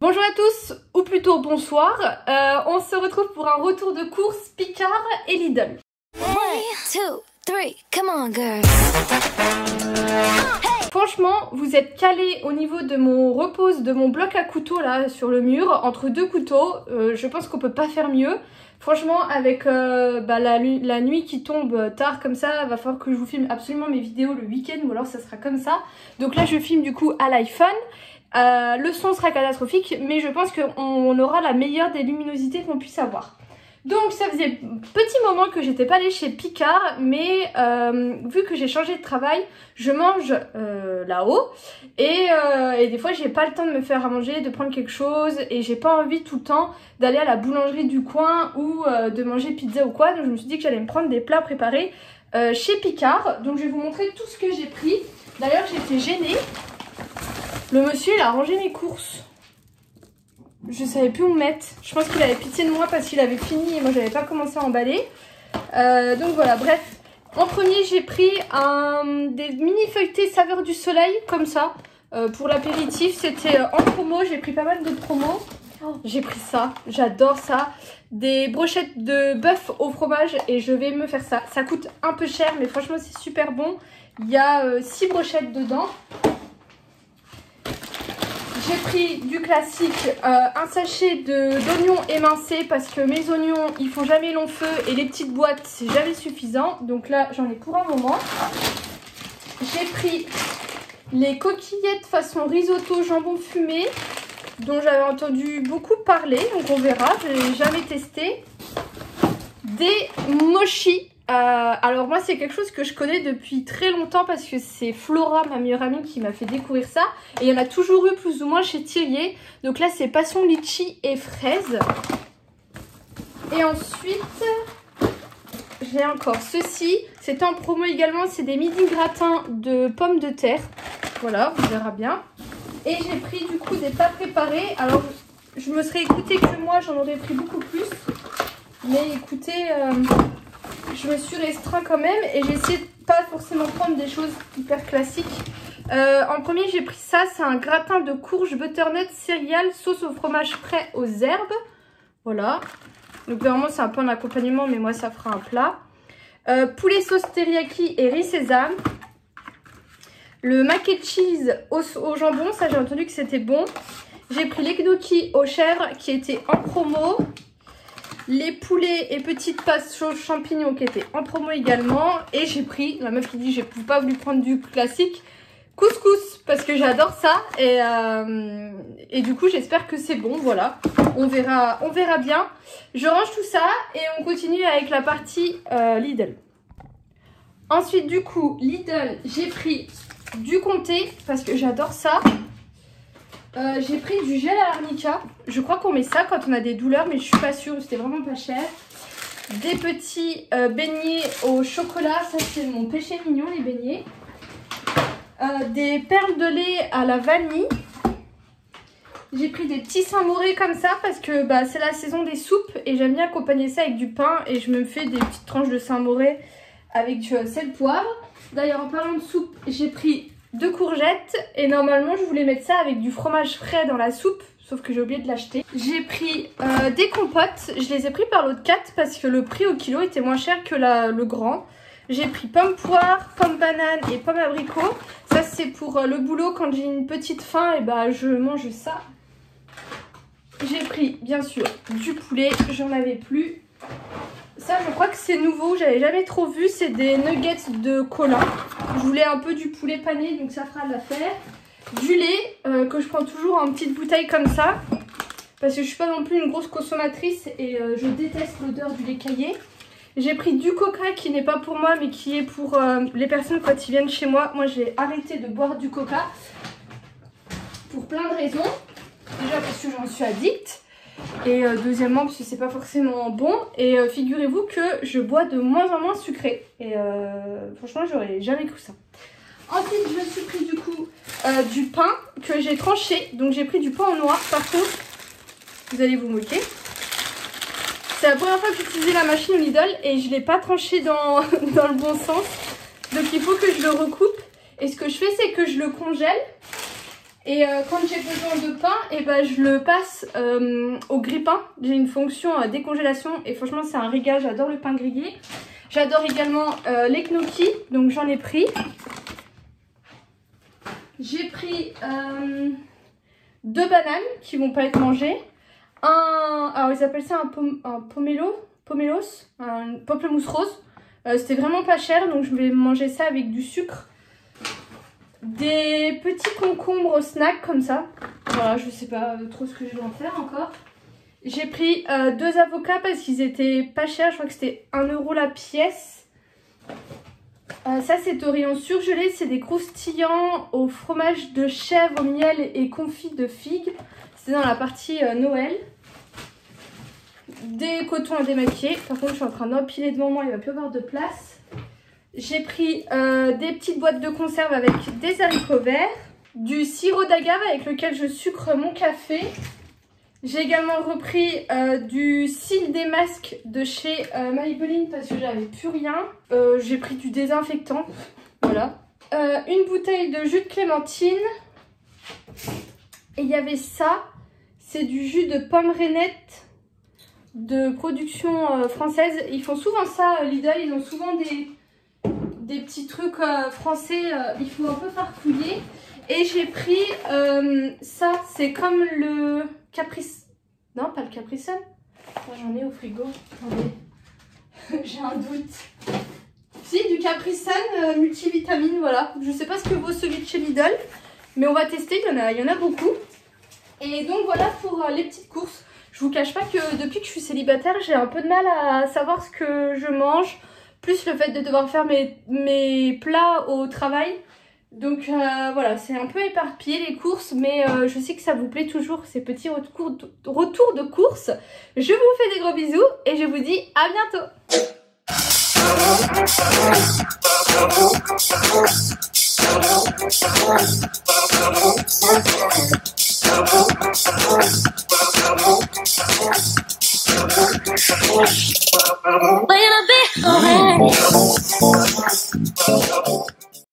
Bonjour à tous, ou plutôt bonsoir, on se retrouve pour un retour de course Picard et Lidl. 1, 2, 3, come on girl. Franchement, vous êtes calés au niveau de mon repose, de mon bloc à couteau là sur le mur, entre deux couteaux, je pense qu'on peut pas faire mieux. Franchement, avec la nuit qui tombe tard comme ça, va falloir que je vous filme absolument mes vidéos le week-end ou alors ça sera comme ça. Donc là, je filme du coup à l'iPhone. Le son sera catastrophique, mais je pense qu'on aura la meilleure des luminosités qu'on puisse avoir. Donc ça faisait petit moment que j'étais pas allée chez Picard, mais vu que j'ai changé de travail, je mange là-haut et des fois j'ai pas le temps de me faire à manger, de prendre quelque chose et j'ai pas envie tout le temps d'aller à la boulangerie du coin ou de manger pizza ou quoi. Donc je me suis dit que j'allais me prendre des plats préparés chez Picard. Donc je vais vous montrer tout ce que j'ai pris. D'ailleurs j'étais gênée. Le monsieur il a rangé mes courses. Je savais plus où me mettre. Je pense qu'il avait pitié de moi parce qu'il avait fini et moi j'avais pas commencé à emballer. Donc voilà, bref. En premier j'ai pris des mini feuilletés saveur du soleil comme ça. Pour l'apéritif, c'était en promo, j'ai pris pas mal de promos. J'ai pris ça, j'adore ça. Des brochettes de bœuf au fromage et je vais me faire ça. Ça coûte un peu cher mais franchement c'est super bon. Il y a 6 brochettes dedans. J'ai pris du classique, un sachet d'oignons émincés parce que mes oignons ils font jamais long feu et les petites boîtes c'est jamais suffisant. Donc là j'en ai pour un moment. J'ai pris les coquillettes façon risotto jambon fumé dont j'avais entendu beaucoup parler, donc on verra, je n'ai jamais testé. Des mochis. Alors moi c'est quelque chose que je connais depuis très longtemps parce que c'est Flora, ma meilleure amie, qui m'a fait découvrir ça. Et il y en a toujours eu plus ou moins chez Thirier. Donc là c'est passion litchi et fraise. Et ensuite j'ai encore ceci. C'est en promo également, c'est des midi gratins de pommes de terre. Voilà, on verra bien. Et j'ai pris du coup des plats préparés. Alors je me serais écoutée que moi j'en aurais pris beaucoup plus. Mais écoutez... je me suis restreint quand même et j'ai essayé de pas forcément prendre des choses hyper classiques. En premier j'ai pris ça, c'est un gratin de courge butternut céréales sauce au fromage frais aux herbes. Voilà. Donc vraiment c'est un peu un accompagnement mais moi ça fera un plat. Poulet sauce teriyaki et riz sésame. Le mac and cheese au jambon, ça j'ai entendu que c'était bon. J'ai pris les gnocchis aux chèvres qui étaient en promo. Les poulets et petites pâtes champignons qui étaient en promo également. Et j'ai pris, la meuf qui dit j'ai pas voulu prendre du classique, couscous parce que j'adore ça. Et du coup j'espère que c'est bon, voilà. On verra bien. Je range tout ça et on continue avec la partie Lidl. Ensuite du coup Lidl, j'ai pris du comté parce que j'adore ça. J'ai pris du gel à l'arnica. Je crois qu'on met ça quand on a des douleurs, mais je suis pas sûre, c'était vraiment pas cher. Des petits beignets au chocolat, ça c'est mon péché mignon, les beignets. Des perles de lait à la vanille. J'ai pris des petits samourés comme ça parce que c'est la saison des soupes et j'aime bien accompagner ça avec du pain. Et je me fais des petites tranches de samourés avec du sel poivre. D'ailleurs en parlant de soupe, j'ai pris 2 courgettes et normalement je voulais mettre ça avec du fromage frais dans la soupe, sauf que j'ai oublié de l'acheter. J'ai pris des compotes, je les ai pris par l'autre 4 parce que le prix au kilo était moins cher que le grand. J'ai pris pomme poire, pomme banane et pomme abricot. Ça c'est pour le boulot quand j'ai une petite faim et je mange ça. J'ai pris bien sûr du poulet, j'en avais plus. Ça je crois que c'est nouveau, j'avais jamais trop vu, c'est des nuggets de cola. Je voulais un peu du poulet pané donc ça fera l'affaire. Du lait que je prends toujours en petite bouteille comme ça. Parce que je suis pas non plus une grosse consommatrice et je déteste l'odeur du lait caillé. J'ai pris du coca qui n'est pas pour moi mais qui est pour les personnes quand ils viennent chez moi. Moi j'ai arrêté de boire du coca pour plein de raisons. Déjà parce que j'en suis addict. Et deuxièmement parce que c'est pas forcément bon. Et figurez-vous que je bois de moins en moins sucré. Et franchement j'aurais jamais cru ça. Ensuite je me suis pris du coup du pain que j'ai tranché. Donc j'ai pris du pain en noir. Par contre vous allez vous moquer. C'est la première fois que j'utilisais la machine Lidl et je ne l'ai pas tranché dans le bon sens. Donc il faut que je le recoupe. Et ce que je fais c'est que je le congèle. Et quand j'ai besoin de pain, et ben, je le passe au grille-pain. J'ai une fonction décongélation et franchement c'est un régal, j'adore le pain grillé. J'adore également les gnocchis, donc j'en ai pris. J'ai pris 2 bananes qui vont pas être mangées. Alors ils appellent ça un pomelos, un pamplemousse rose. C'était vraiment pas cher, donc je vais manger ça avec du sucre. Des petits concombres au snack comme ça. Voilà, je sais pas trop ce que je vais en faire encore. J'ai pris 2 avocats parce qu'ils étaient pas chers. Je crois que c'était 1 € la pièce. Ça c'est au rayon surgelé. C'est des croustillants au fromage de chèvre, miel et confit de figues. C'est dans la partie Noël. Des cotons à démaquiller. Par contre je suis en train d'empiler devant moi, il va plus avoir de place. J'ai pris des petites boîtes de conserve avec des haricots verts, du sirop d'agave avec lequel je sucre mon café. J'ai également repris du cil des masques de chez Maybelline parce que j'avais plus rien. J'ai pris du désinfectant, voilà. Une bouteille de jus de clémentine. Et il y avait ça, c'est du jus de pomme rainette de production française. Ils font souvent ça, Lidl, ils ont souvent des petits trucs français, il faut un peu farfouiller. Et j'ai pris ça, c'est comme le Caprice... Non, pas le Capricène. J'en ai au frigo. Attendez, j'ai un doute. Si, du Capricène multivitamine, voilà. Je sais pas ce que vaut celui de chez Lidl, mais on va tester, il y en a beaucoup. Et donc voilà pour les petites courses. Je vous cache pas que depuis que je suis célibataire, j'ai un peu de mal à savoir ce que je mange. Plus le fait de devoir faire mes plats au travail. Donc voilà, c'est un peu éparpillé les courses. Mais je sais que ça vous plaît toujours, ces petits retours de courses. Je vous fais des gros bisous et je vous dis à bientôt. Wait a bit.